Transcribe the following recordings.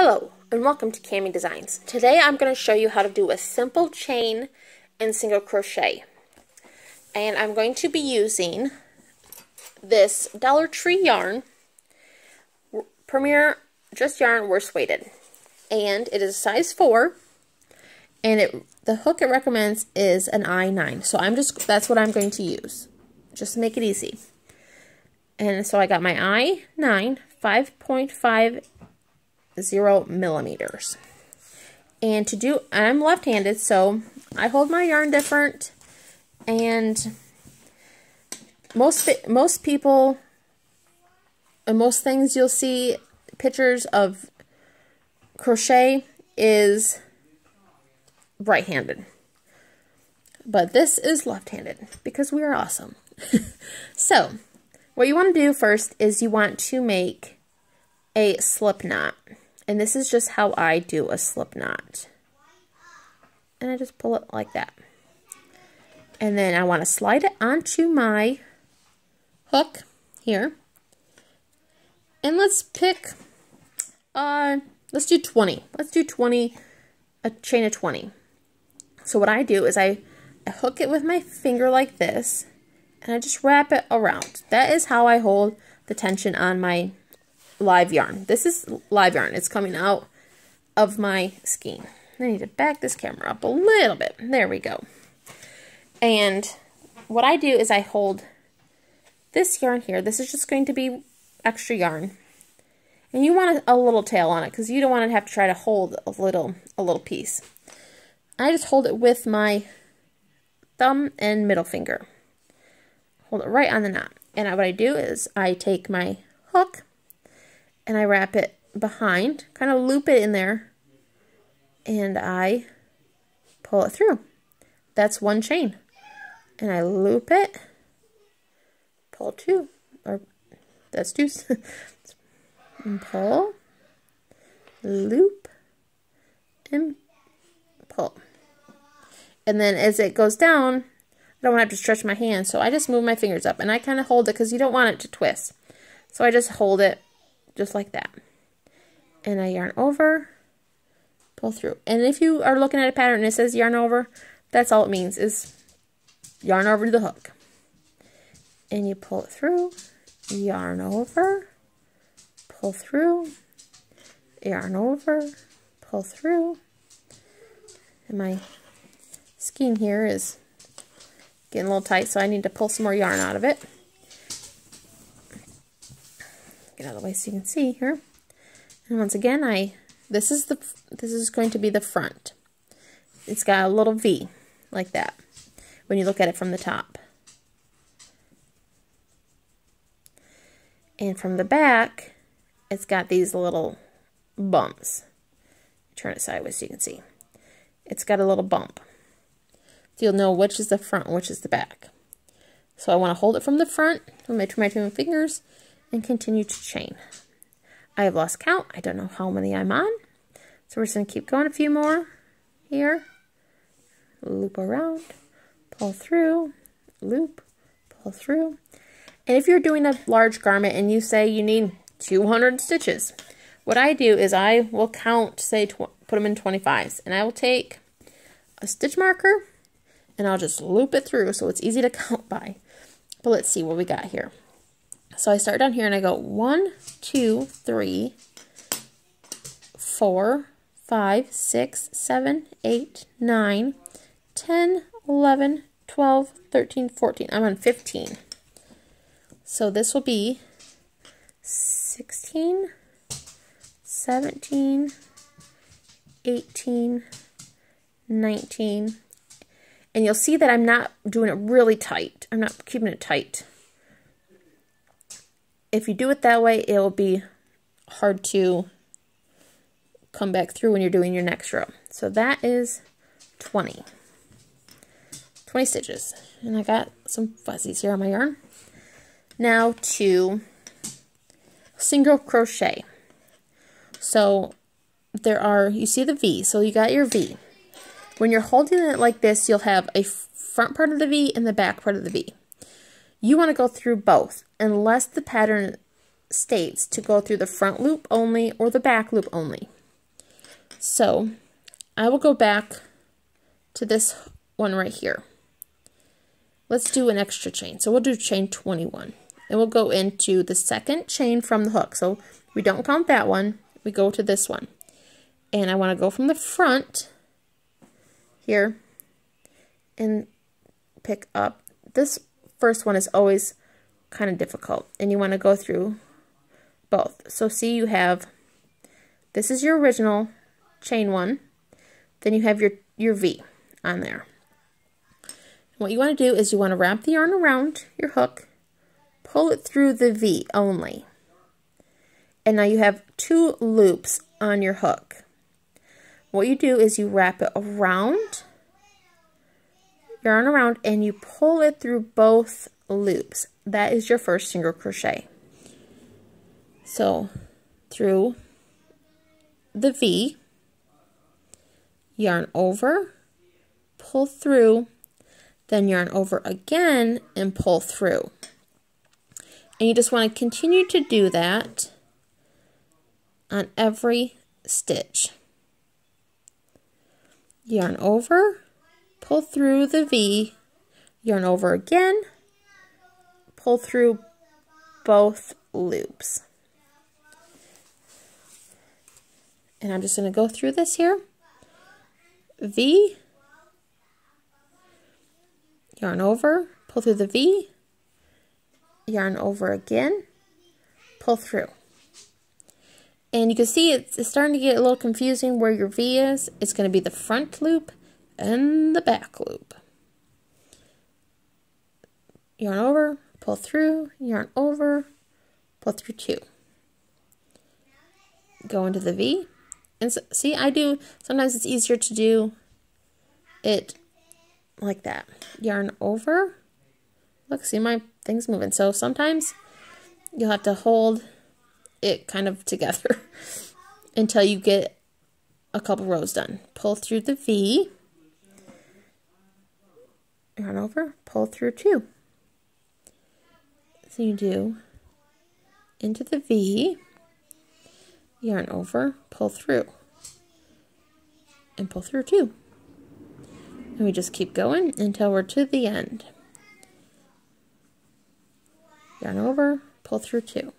Hello and welcome to Cami Designs. Today I'm going to show you how to do a simple chain and single crochet. And I'm going to be using this Dollar Tree yarn, Premier Just Yarn Worst Weighted. And it is size 4 and the hook it recommends is an I9. So that's what I'm going to use. Just to make it easy. And so I got my I9 5.50 millimeters. And I'm left-handed, so I hold my yarn different. And most people and most things you'll see pictures of crochet is right-handed. But this is left-handed because we are awesome. So, what you want to do first is you want to make a slip knot. And this is just how I do a slip knot. And I just pull it like that. And then I want to slide it onto my hook here. And let's pick, let's do 20. Let's do 20, a chain of 20. So what I do is I hook it with my finger like this. And I just wrap it around. That is how I hold the tension on my live yarn. This is live yarn. It's coming out of my skein. I need to back this camera up a little bit. There we go. And what I do is I hold this yarn here. This is just going to be extra yarn. And you want a little tail on it because you don't want to have to try to hold a little piece. I just hold it with my thumb and middle finger. Hold it right on the knot. And what I do is I take my hook and I wrap it behind, kind of loop it in there, and I pull it through. That's one chain. And I loop it, pull 2, or that's 2, and pull, loop, and pull. And then as it goes down, I don't want to have to stretch my hand, so I just move my fingers up, and I kind of hold it because you don't want it to twist. So I just hold it just like that. And I yarn over, pull through. And if you are looking at a pattern and it says yarn over, that's all it means is yarn over to the hook. And you pull it through, yarn over, pull through, yarn over, pull through. And my skein here is getting a little tight, so I need to pull some more yarn out of it. Get out of the way so you can see here. And once again, this is going to be the front. It's got a little V like that when you look at it from the top. And from the back, it's got these little bumps. Turn it sideways so you can see. It's got a little bump. You'll know which is the front and which is the back. So I want to hold it from the front with my two fingers and continue to chain. I have lost count. I don't know how many I'm on. So we're just going to keep going a few more here. Loop around, pull through, loop, pull through. And if you're doing a large garment and you say you need 200 stitches, what I do is I will count, say, put them in 25s. And I will take a stitch marker and I'll just loop it through so it's easy to count by. But let's see what we got here. So I start down here and I go 1, 2, 3, 4, 5, 6, 7, 8, 9, 10, 11, 12, 13, 14. I'm on 15. So this will be 16, 17, 18, 19, and you'll see that I'm not doing it really tight. I'm not keeping it tight. If you do it that way, it will be hard to come back through when you're doing your next row. So that is 20. 20 stitches. And I got some fuzzies here on my yarn. Now to single crochet. So you see the V, so you got your V. When you're holding it like this, you'll have a front part of the V and the back part of the V. You want to go through both, unless the pattern states to go through the front loop only or the back loop only. So I will go back to this one right here. Let's do an extra chain. So we'll do chain 21. And we'll go into the second chain from the hook. So we don't count that one. We go to this one. And I want to go from the front here and pick up. This first one is always kind of difficult. And you want to go through both. So see, you have, this is your original chain one. Then you have your V on there. What you want to do is you want to wrap the yarn around your hook, pull it through the V only. And now you have 2 loops on your hook. What you do is you wrap it around, yarn around, and you pull it through both loops. That is your first single crochet. So through the V, yarn over, pull through, then yarn over again and pull through. And you just want to continue to do that on every stitch. Yarn over, pull through the V, yarn over again, pull through both loops. And I'm just going to go through this here. V, yarn over, pull through the V, yarn over again, pull through. And you can see it's starting to get a little confusing where your V is. It's going to be the front loop and the back loop. Yarn over, pull through, yarn over, pull through 2. Go into the V. And so, see, sometimes it's easier to do it like that. Yarn over. Look, see, my thing's moving. So sometimes you'll have to hold it kind of together until you get a couple rows done. Pull through the V. Yarn over, pull through 2. So you do into the V, yarn over, pull through, and pull through 2. And we just keep going until we're to the end. Yarn over, pull through 2.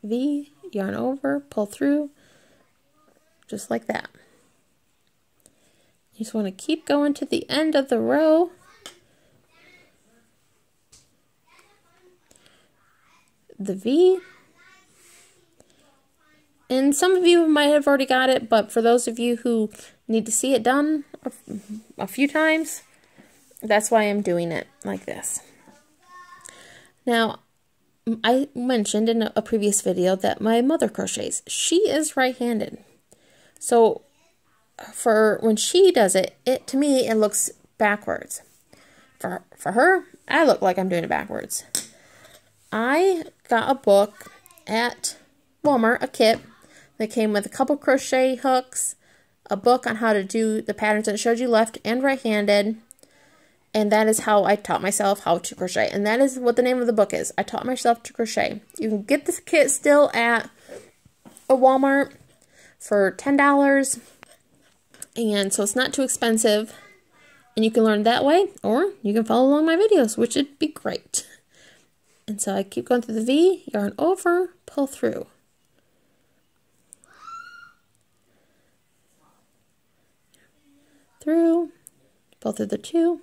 V, yarn over, pull through, just like that. You just want to keep going to the end of the row. The V. And some of you might have already got it, but for those of you who need to see it done a few times, that's why I'm doing it like this. Now, I mentioned in a previous video that my mother crochets. She is right-handed. So for when she does it, to me it looks backwards. For her, I look like I'm doing it backwards. I got a book at Walmart, a kit that came with a couple crochet hooks, a book on how to do the patterns, and it showed you left and right-handed. And that is how I taught myself how to crochet. And that is what the name of the book is. I taught myself to crochet. You can get this kit still at a Walmart for $10. And so it's not too expensive. And you can learn that way. Or you can follow along my videos, which would be great. And so I keep going through the V, yarn over, pull through. Through, pull through the 2.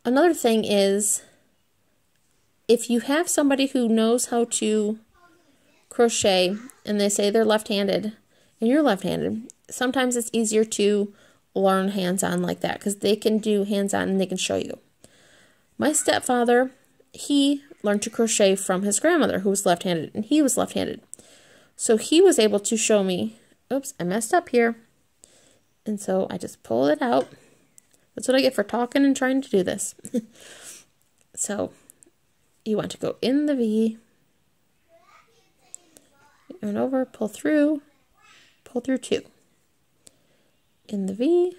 Another thing is, if you have somebody who knows how to crochet and they say they're left-handed and you're left-handed, sometimes it's easier to learn hands-on like that because they can do hands-on and they can show you. My stepfather, he learned to crochet from his grandmother who was left-handed, and he was left-handed. So he was able to show me, oops, I messed up here. And so I just pull it out. That's what I get for talking and trying to do this. So you want to go in the V, yarn over, pull through 2. In the V,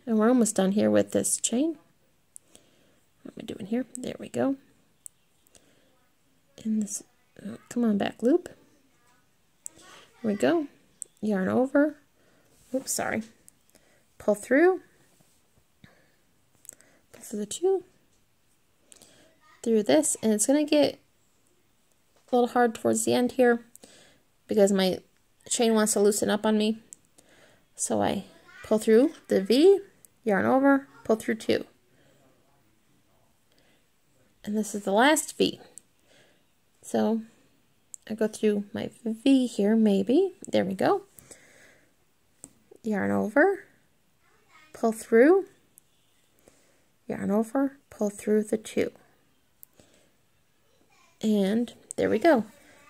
and we're almost done here with this chain. What am I doing here? There we go. In this, come on back loop. Here we go. Yarn over. Oops, sorry. Pull through. Pull through the 2. Through this, and it's going to get a little hard towards the end here because my chain wants to loosen up on me. So I pull through the V, yarn over, pull through 2. And this is the last V. So I go through my V here, maybe. There we go. Yarn over, pull through, yarn over, pull through the 2. And there we go.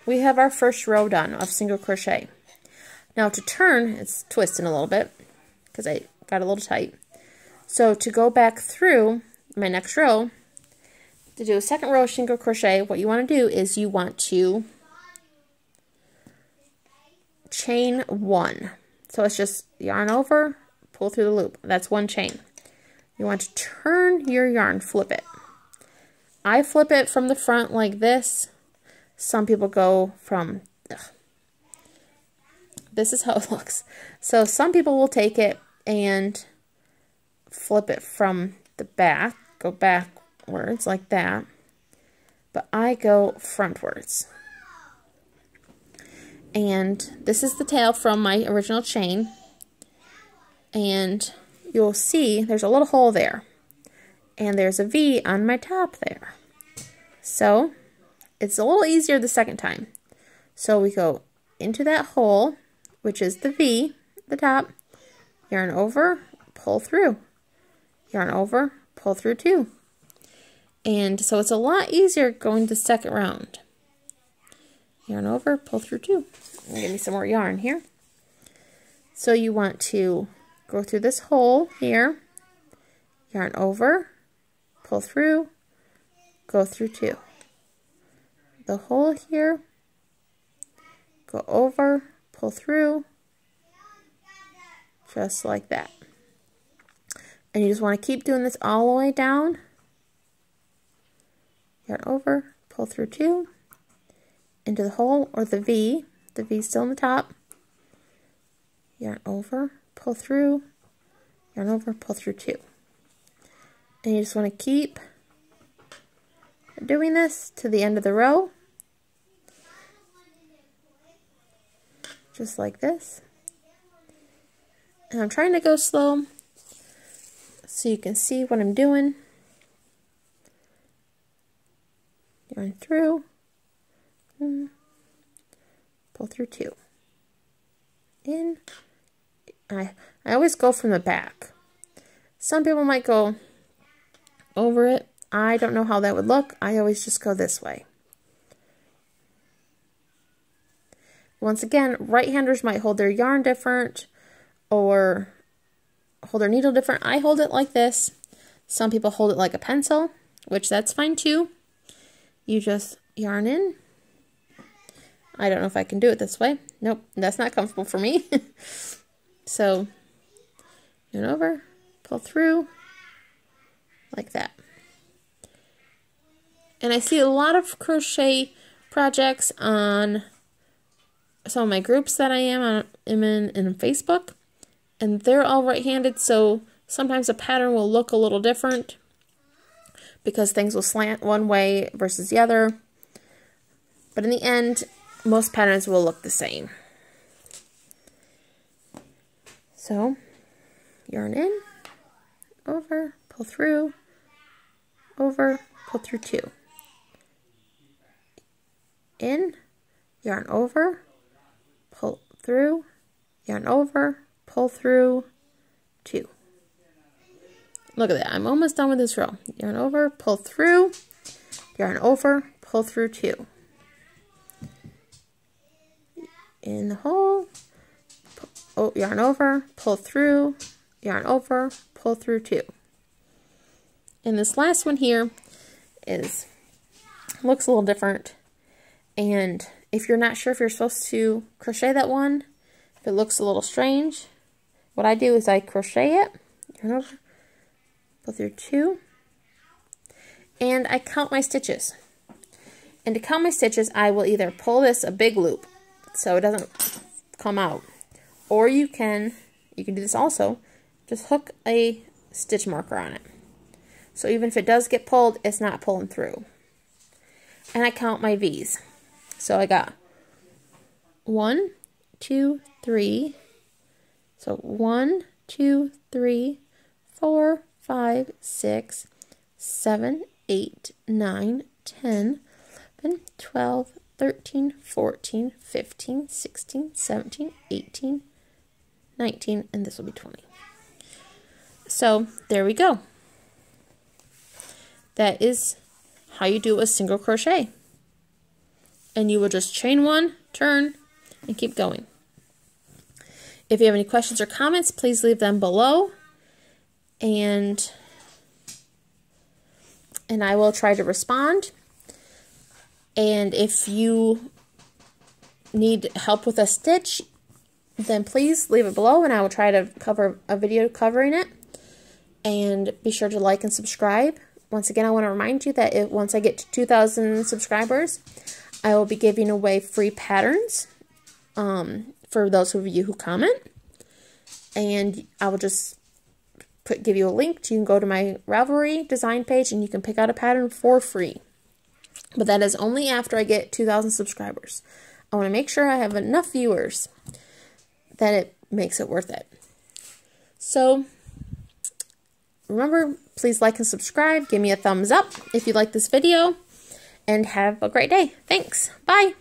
We have our first row done of single crochet. Now to turn, it's twisting a little bit because I got a little tight. So to go back through my next row, to do a second row of single crochet, what you want to do is you want to chain 1. So it's just yarn over, pull through the loop. That's 1 chain. You want to turn your yarn, flip it. I flip it from the front like this. Some people go from, this is how it looks. So some people will take it and flip it from the back, go backwards like that. But I go frontwards. And this is the tail from my original chain. And you'll see there's a little hole there. And there's a V on my top there. So it's a little easier the second time. So we go into that hole, which is the V, the top, yarn over, pull through, yarn over, pull through 2. And so it's a lot easier going the second round. Yarn over, pull through 2. Give me some more yarn here. So you want to go through this hole here, yarn over, pull through, go through 2. The hole here, go over, pull through, just like that. And you just want to keep doing this all the way down. Yarn over, pull through 2, into the hole or the V. The V still on the top. Yarn over, pull through, yarn over, pull through 2. And you just want to keep doing this to the end of the row. Just like this. And I'm trying to go slow so you can see what I'm doing. Yarn through, pull through 2. In. I always go from the back. Some people might go over it. I don't know how that would look. I always just go this way. Once again, right-handers might hold their yarn different or hold their needle different. I hold it like this. Some people hold it like a pencil, which that's fine too. You just yarn in. I don't know if I can do it this way. Nope, that's not comfortable for me. So, yarn over, pull through, like that. And I see a lot of crochet projects on some of my groups that I am in Facebook, and they're all right-handed, so sometimes the pattern will look a little different because things will slant one way versus the other. But in the end, most patterns will look the same. So, yarn in, over, pull through, over, pull through 2. In, yarn over, pull through, yarn over, pull through 2. Look at that, I'm almost done with this row. Yarn over, pull through, yarn over, pull through 2. In the hole, yarn over, pull through, yarn over, pull through 2. And this last one here looks a little different. And if you're not sure if you're supposed to crochet that one, if it looks a little strange, what I do is I crochet it, yarn over, pull through 2, and I count my stitches. And to count my stitches, I will either pull this a big loop so it doesn't come out. Or you can do this also, just hook a stitch marker on it. So even if it does get pulled, it's not pulling through. And I count my V's. So I got 1, 2, 3. So 1, 2, 3, 4, 5, 6, 7, 8, 9, 10, 11, 12, 13, 14, 15, 16, 17, 18, 19, and this will be 20. So there we go. That is how you do a single crochet. And you will just chain 1, turn, and keep going. If you have any questions or comments, please leave them below. And I will try to respond. And if you need help with a stitch, then please leave it below and I will try to cover a video covering it. And be sure to like and subscribe. Once again, I want to remind you that once I get to 2,000 subscribers, I will be giving away free patterns for those of you who comment. And I will just give you a link. You can go to my Ravelry design page and you can pick out a pattern for free. But that is only after I get 2,000 subscribers. I want to make sure I have enough viewers that it makes it worth it. So remember, please like and subscribe. Give me a thumbs up if you like this video. And have a great day. Thanks. Bye.